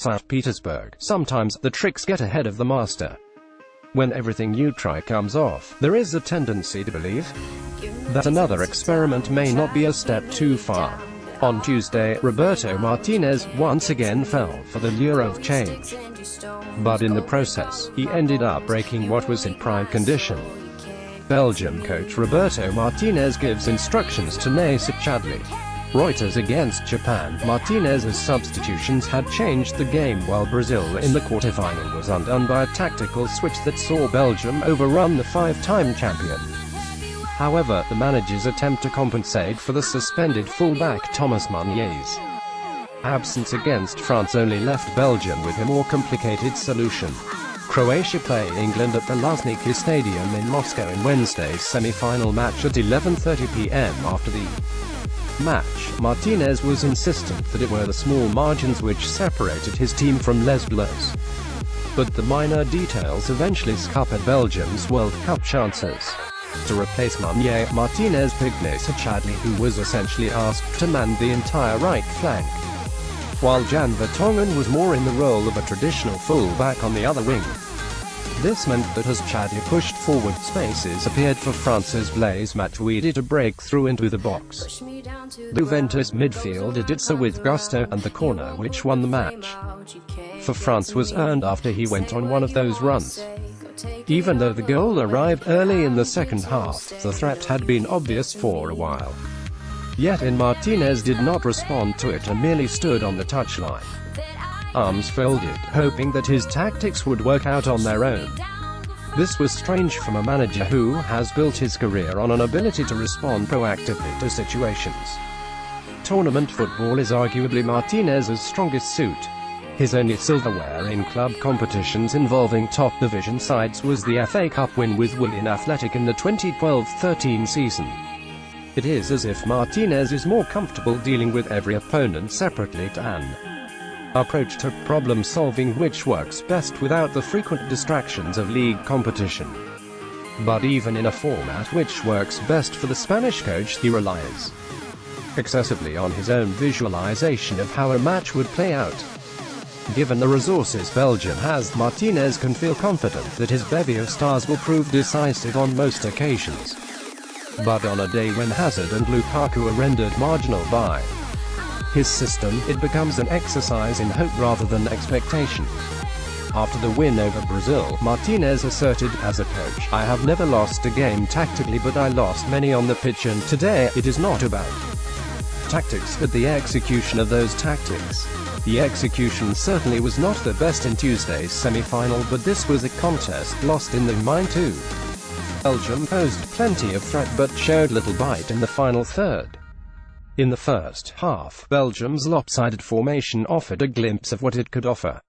St. Petersburg. Sometimes, the tricks get ahead of the master. When everything you try comes off, there is a tendency to believe that another experiment may not be a step too far. On Tuesday, Roberto Martinez once again fell for the lure of change. But in the process, he ended up breaking what was in prime condition. Belgium coach Roberto Martinez gives instructions to Nacer Chadli. Reuters against Japan. Martinez's substitutions had changed the game, while Brazil in the quarterfinal was undone by a tactical switch that saw Belgium overrun the five-time champion. However, the manager's attempt to compensate for the suspended fullback Thomas Meunier's absence against France only left Belgium with a more complicated solution. Croatia play England at the Luzhniki Stadium in Moscow in Wednesday's semi-final match at 11:30 p.m. After the match, Martinez was insistent that it were the small margins which separated his team from Les Bleus. But the minor details eventually scuppered Belgium's World Cup chances. To replace Meunier, Martinez picked Nacer Chadli, who was essentially asked to man the entire right flank, while Jan Vertonghen was more in the role of a traditional full-back on the other wing. This meant that as Chadli pushed forward, spaces appeared for France's Blaise Matuidi to break through into the box. The Juventus midfielder did so with gusto, and the corner which won the match for France was earned after he went on one of those runs. Even though the goal arrived early in the second half, the threat had been obvious for a while. Yet Martinez did not respond to it and merely stood on the touchline, arms folded, hoping that his tactics would work out on their own. This was strange from a manager who has built his career on an ability to respond proactively to situations. Tournament football is arguably Martinez's strongest suit. His only silverware in club competitions involving top division sides was the FA Cup win with Willian Athletic in the 2012-13 season. It is as if Martinez is more comfortable dealing with every opponent separately, an approach to problem-solving which works best without the frequent distractions of league competition. But even in a format which works best for the Spanish coach, he relies excessively on his own visualization of how a match would play out. Given the resources Belgium has, Martinez can feel confident that his bevy of stars will prove decisive on most occasions. But on a day when Hazard and Lukaku are rendered marginal by his system, it becomes an exercise in hope rather than expectation. After the win over Brazil, Martinez asserted, as a coach, "I have never lost a game tactically, but I lost many on the pitch, and today, it is not about tactics, but the execution of those tactics." The execution certainly was not the best in Tuesday's semi-final, but this was a contest lost in the mind too. Belgium posed plenty of threat but showed little bite in the final third. In the first half, Belgium's lopsided formation offered a glimpse of what it could offer.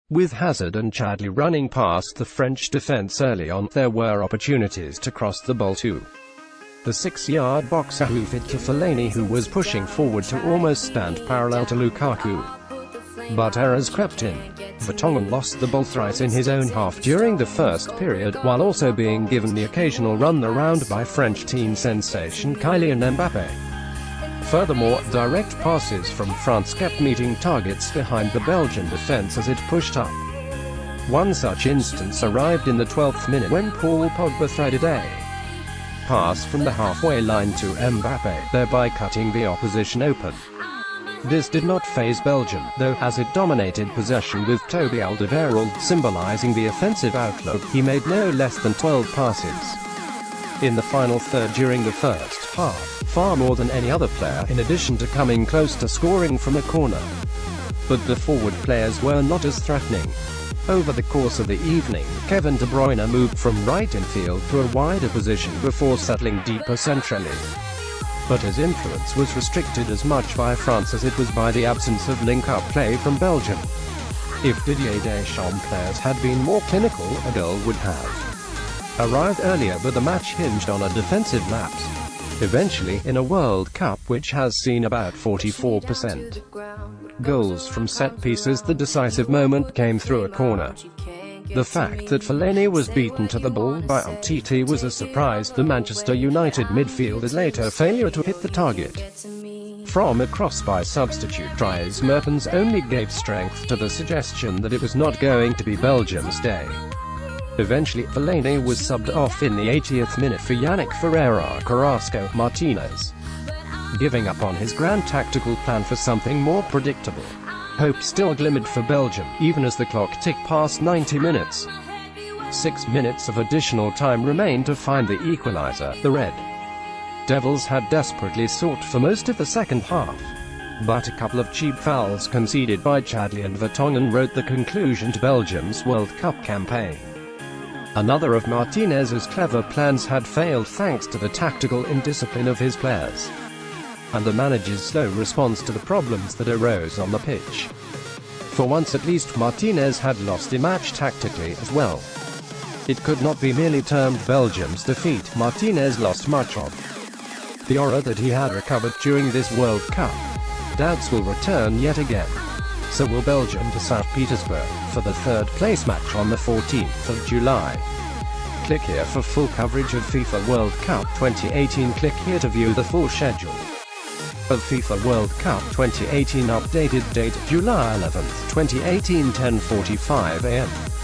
With Hazard and Chadli running past the French defense early on, there were opportunities to cross the ball too. The 6-yard box fit to Fellaini, who was pushing forward to almost stand parallel to Lukaku. But errors crept in. Vertonghen lost the ball thrice in his own half during the first period, while also being given the occasional run around by French team sensation Kylian Mbappé. Furthermore, direct passes from France kept meeting targets behind the Belgian defense as it pushed up. One such instance arrived in the 12th minute when Paul Pogba threaded a pass from the halfway line to Mbappé, thereby cutting the opposition open. This did not faze Belgium, though, as it dominated possession with Toby Alderweireld symbolizing the offensive outlook. He made no less than 12 passes in the final third during the first half, far more than any other player, in addition to coming close to scoring from a corner. But the forward players were not as threatening. Over the course of the evening, Kevin De Bruyne moved from right infield to a wider position before settling deeper centrally. But his influence was restricted as much by France as it was by the absence of link-up play from Belgium. If Didier Deschamps' players had been more clinical, a goal would have arrived earlier, but the match hinged on a defensive lapse. Eventually, in a World Cup which has seen about 44% goals from set pieces, the decisive moment came through a corner. The fact that Fellaini was beaten to the ball by Astute was a surprise. The Manchester United midfielder's later failure to hit the target From a cross by substitute tries, Mertens only gave strength to the suggestion that it was not going to be Belgium's day. Eventually, Fellaini was subbed off in the 80th minute for Yannick Ferreira Carrasco Martinez, giving up on his grand tactical plan for something more predictable. Hope still glimmered for Belgium, even as the clock ticked past 90 minutes. 6 minutes of additional time remained to find the equalizer. The Red Devils had desperately sought for most of the second half, but a couple of cheap fouls conceded by Chadli and Vertonghen wrote the conclusion to Belgium's World Cup campaign. Another of Martinez's clever plans had failed thanks to the tactical indiscipline of his players and the manager's slow response to the problems that arose on the pitch. For once at least, Martinez had lost the match tactically as well. It could not be merely termed Belgium's defeat. Martinez lost much of the aura that he had recovered during this World Cup. Doubts will return yet again. So will Belgium to St. Petersburg for the third-place match on the 14th of July. Click here for full coverage of FIFA World Cup 2018. Click here to view the full schedule of FIFA World Cup 2018. Updated date July 11, 2018, 10:45 am.